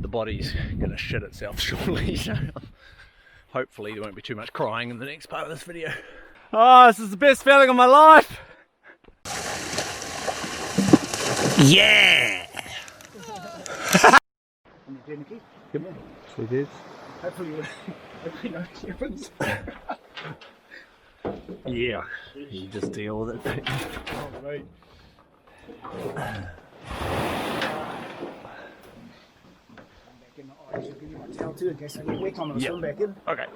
the body's gonna shit itself shortly, so hopefully there won't be too much crying in the next part of this video. Oh, this is the best feeling of my life! Yeah! Yep, sweet is. Hopefully no difference. Yeah, you just deal with it. Oh, right. I'll give you my towel too in case I get wet on it. Swim back in. Okay.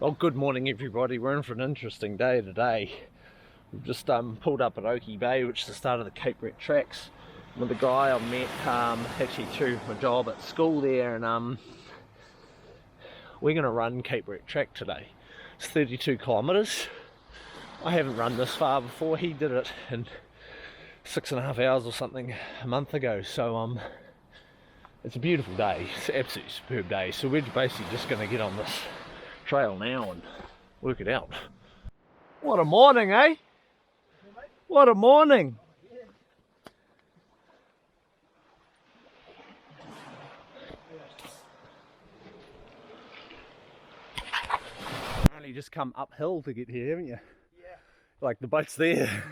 Well, good morning everybody. We're in for an interesting day today. We've just pulled up at Oakey Bay, which is the start of the Cape Wret tracks, with a guy I met actually through my job at school there, and we're going to run Cape Wret track today. It's 32 kilometres. I haven't run this far before. He did it in 6.5 hours or something a month ago, so it's a beautiful day. It's an absolutely superb day, so we're basically just going to get on this trail now and work it out. What a morning, eh? What a morning! Only just come uphill to get here, haven't you? Yeah. Like the boat's there.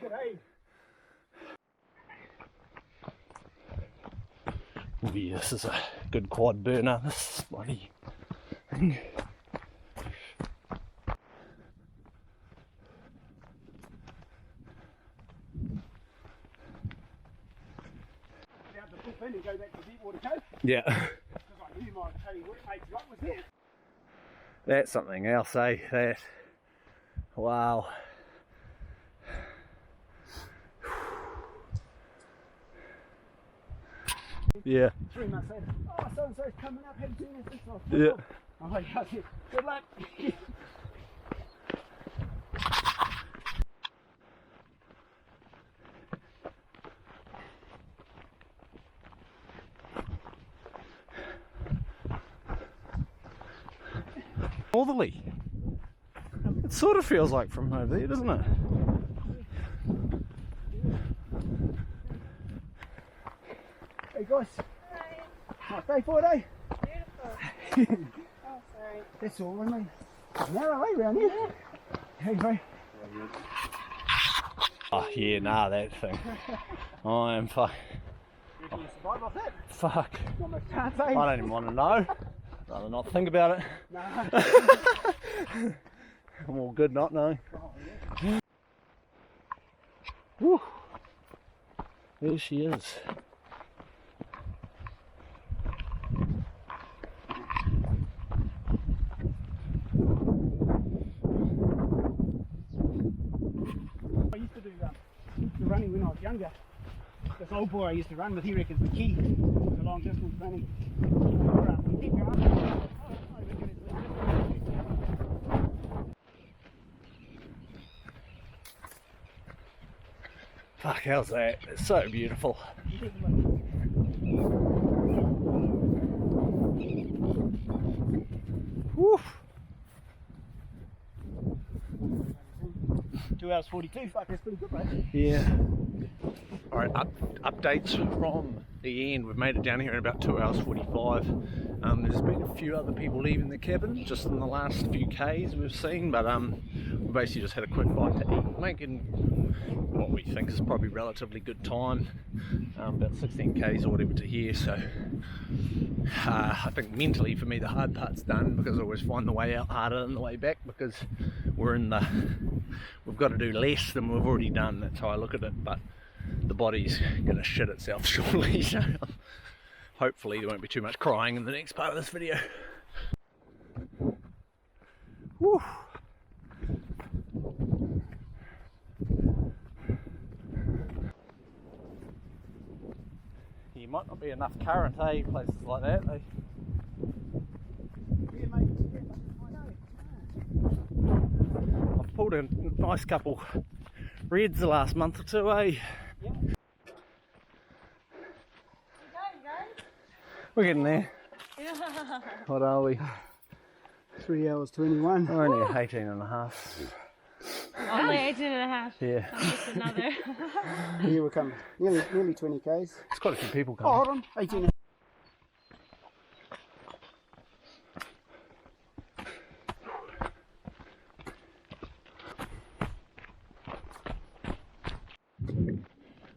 G'day. Oh yeah, this is a good quad burner, this bloody thing. And go back to Deepwater Cove. Yeah. Because I knew my Tony workmate's yacht was there. That's something else, eh? That. Wow. Yeah. 3 months later, oh, so and so's coming up, haven't seen this. Yeah. I'm like, good luck. Northerly. It sort of feels like from over there, doesn't it? Hey guys. Hi. Nice day for it, eh? Beautiful. Oh, sorry. That's all, isn't it? Narrow, eh, round here? Hey, bro. Oh yeah, nah, that thing. I am fuck. You can survive off that? Fuck. Not much chance, eh? I don't even want to know. Rather not think about it. Nah. I'm all good not knowing. Oh, yeah. Whew. There she is. I used to do the running when I was younger. This old boy I used to run with, he reckons the key to long distance running. Keep going. Fuck, how's that? It's so beautiful. Woo. 2 hours 42, fuck, that's pretty good, mate. Yeah. Alright, updates from the end. We've made it down here in about 2 hours 45. There's been a few other people leaving the cabin just in the last few Ks we've seen, but we basically just had a quick bite to eat, making what we think is probably relatively good time, about 16 Ks or whatever to here. So I think mentally for me the hard part's done, because I always find the way out harder than the way back, because we've got to do less than we've already done. That's how I look at it, but the body's gonna shit itself shortly, so hopefully there won't be too much crying in the next part of this video. Whew. There might not be enough current, eh? Places like that. I've pulled a nice couple reds the last month or two, eh? Yeah. We're getting there. What are we? 3 hours 21. We're only at 18 and a half. Only 18 and a half. Yeah. I'm just another. Here we come. Nearly 20 k's. It's quite a few people Oh, coming. hold on. 18.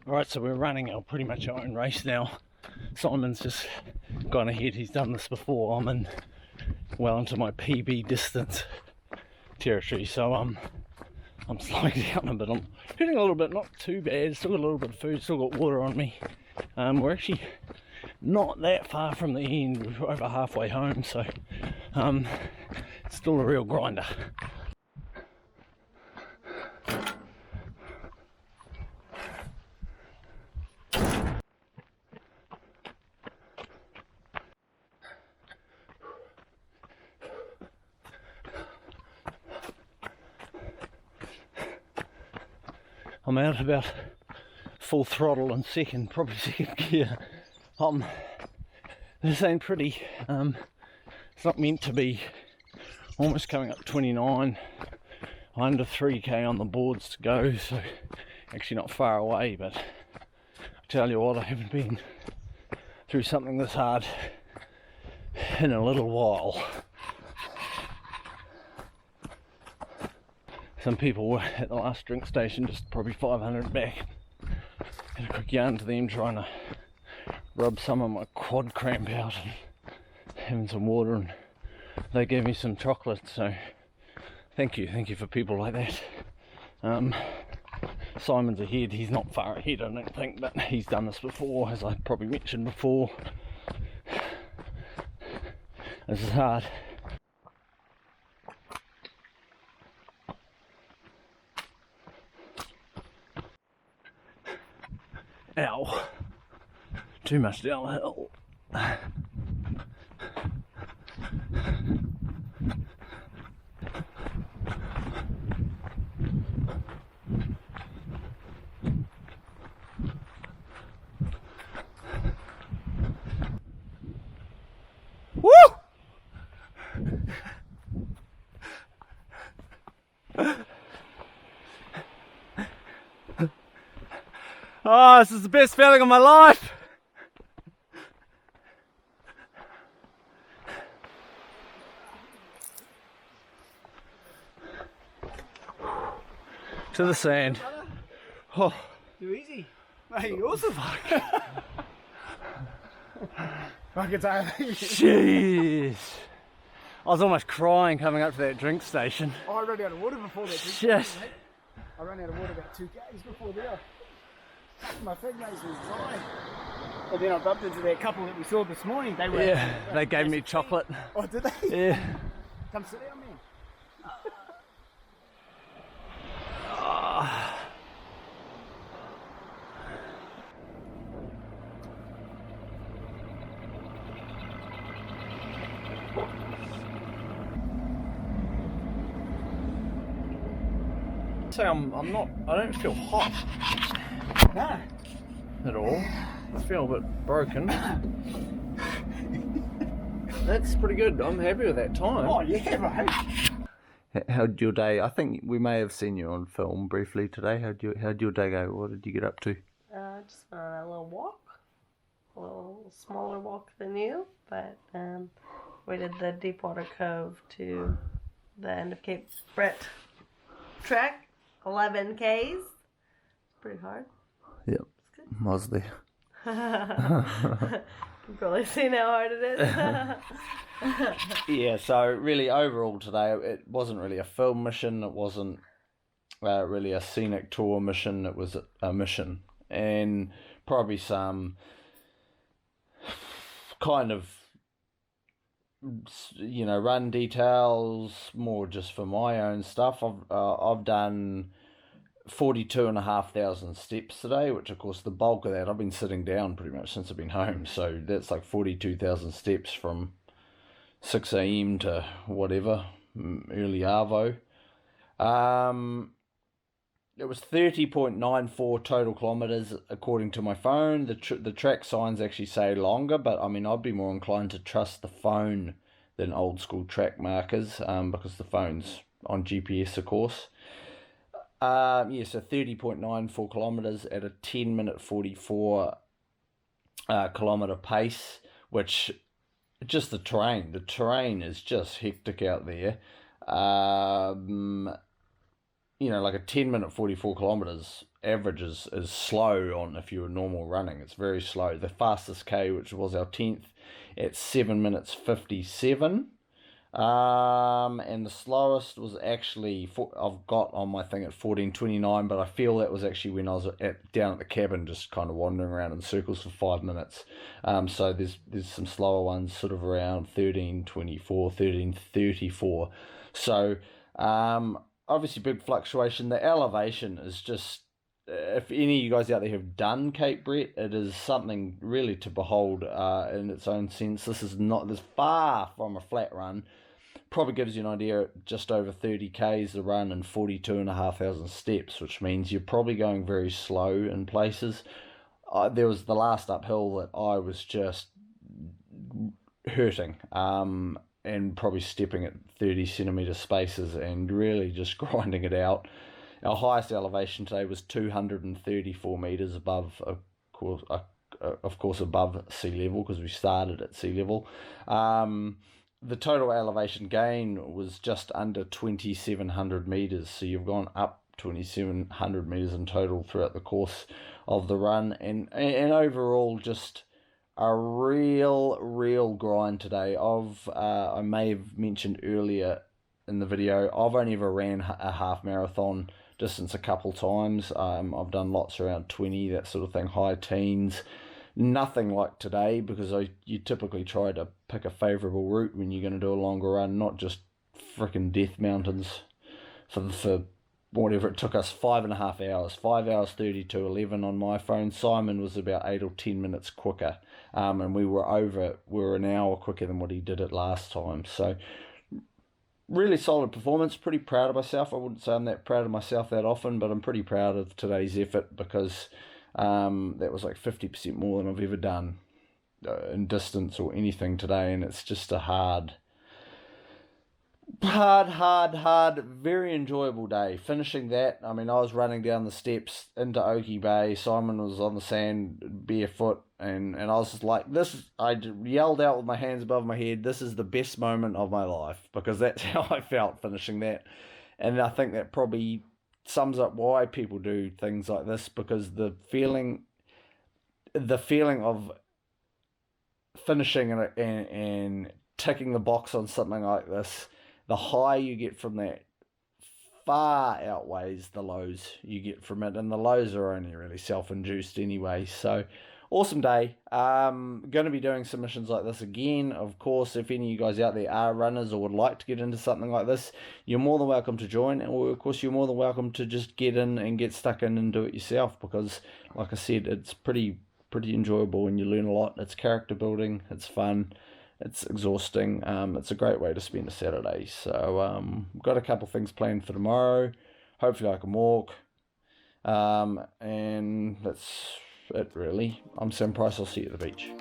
Right, so we're running our pretty much our own race now. Simon's just gone ahead. He's done this before. I'm in well into my PB distance territory, so I'm slowing down a bit. I'm hitting a little bit, not too bad. Still got a little bit of food, still got water on me. We're actually not that far from the end. We're over halfway home, so it's still a real grinder. I'm out about full throttle and probably second gear. This ain't pretty. It's not meant to be. Almost coming up 29, under 3k on the boards to go, so actually not far away, but I tell you what, I haven't been through something this hard in a little while. Some people were at the last drink station, just probably 500 back. Had a quick yarn to them, trying to rub some of my quad cramp out and having some water, and they gave me some chocolate, so thank you for people like that. Simon's ahead. He's not far ahead, I don't think, but he's done this before, as I probably mentioned before. This is hard. Ow. Too much downhill. Woo! Oh, this is the best feeling of my life. To the sand. Oh. Too easy. Mate, you're awesome. Fucking tired. Jeez. I was almost crying coming up to that drink station. Oh, I ran out of water before that. Shit. I ran out of water about 2 k's before there. My fig nose was dry. And then I bumped into that couple that we saw this morning. They were. Yeah, they gave me chocolate. Oh, did they? Yeah. Come sit down, man. So I don't feel hot Nah. at all. I feel a bit broken. That's pretty good. I'm happy with that time. Oh, yeah, mate. How'd your day? I think we may have seen you on film briefly today. How'd your day go? What did you get up to? Just on a little walk, a little smaller walk than you, but we did the Deepwater Cove to the end of Cape Brett trek, 11 Ks. Pretty hard. Yep, I was there. You've probably seen how hard it is. Yeah, so really overall today, it wasn't really a film mission. It wasn't really a scenic tour mission. It was a mission. And probably some kind of, run details, more just for my own stuff. I've done 42,500 steps today, which of course the bulk of that, I've been sitting down pretty much since I've been home. So that's like 42,000 steps from 6 a.m. to whatever, early arvo. it was 30.94 total kilometres according to my phone. The track signs actually say longer, but I mean, I'd be more inclined to trust the phone than old school track markers, because the phone's on GPS, of course. Yeah, so 30.94 kilometres at a 10-minute 44 kilometre pace, which just the terrain is just hectic out there. You know, like a 10-minute 44 kilometres average is slow on if you were normal running. It's very slow. The fastest K, which was our 10th, at 7 minutes 57. And the slowest was actually, I've got on my thing at 14:29, but I feel that was actually when I was down at the cabin, just kind of wandering around in circles for 5 minutes. So there's some slower ones sort of around 13:24, 13:34. So obviously big fluctuation. The elevation is just, if any of you guys out there have done Cape Brett, it is something really to behold in its own sense. This is far from a flat run. Probably gives you an idea, just over 30 Ks a run and 42,500 steps, which means you're probably going very slow in places. There was the last uphill that I was just hurting, and probably stepping at 30 centimetre spaces and really just grinding it out. Our highest elevation today was 234 metres above, of course, above sea level, because we started at sea level. The total elevation gain was just under 2,700 metres, so you've gone up 2,700 metres in total throughout the course of the run, and overall just a real grind today. I may have mentioned earlier in the video, I've only ever ran a half marathon distance a couple times. I've done lots around 20, that sort of thing, high teens. Nothing like today, because you typically try to pick a favourable route when you're going to do a longer run, not just frickin' Death Mountains for whatever it took us, 5.5 hours, 5 hours 32:11 on my phone. Simon was about 8 or 10 minutes quicker, and we were an hour quicker than what he did it last time. So really solid performance. Pretty proud of myself. I wouldn't say I'm that proud of myself that often, but I'm pretty proud of today's effort, because that was like 50% more than I've ever done in distance or anything today, and it's just a hard, very enjoyable day. Finishing that, I mean, I was running down the steps into Oakey Bay. Simon was on the sand barefoot, and I was just like, I yelled out with my hands above my head, this is the best moment of my life, because that's how I felt finishing that. And I think that probably sums up why people do things like this, because the feeling of finishing and ticking the box on something like this, the high you get from that far outweighs the lows you get from it, and the lows are only really self-induced anyway. So awesome day. Going to be doing submissions like this again. Of course, if any of you guys out there are runners or would like to get into something like this, you're more than welcome to join, or of course you're more than welcome to just get in and get stuck in and do it yourself, because like I said, it's pretty enjoyable and you learn a lot. It's character building, it's fun, it's exhausting. It's a great way to spend a Saturday. So got a couple things planned for tomorrow. Hopefully I can walk, and that's it really. I'm Sam Price. I'll see you at the beach.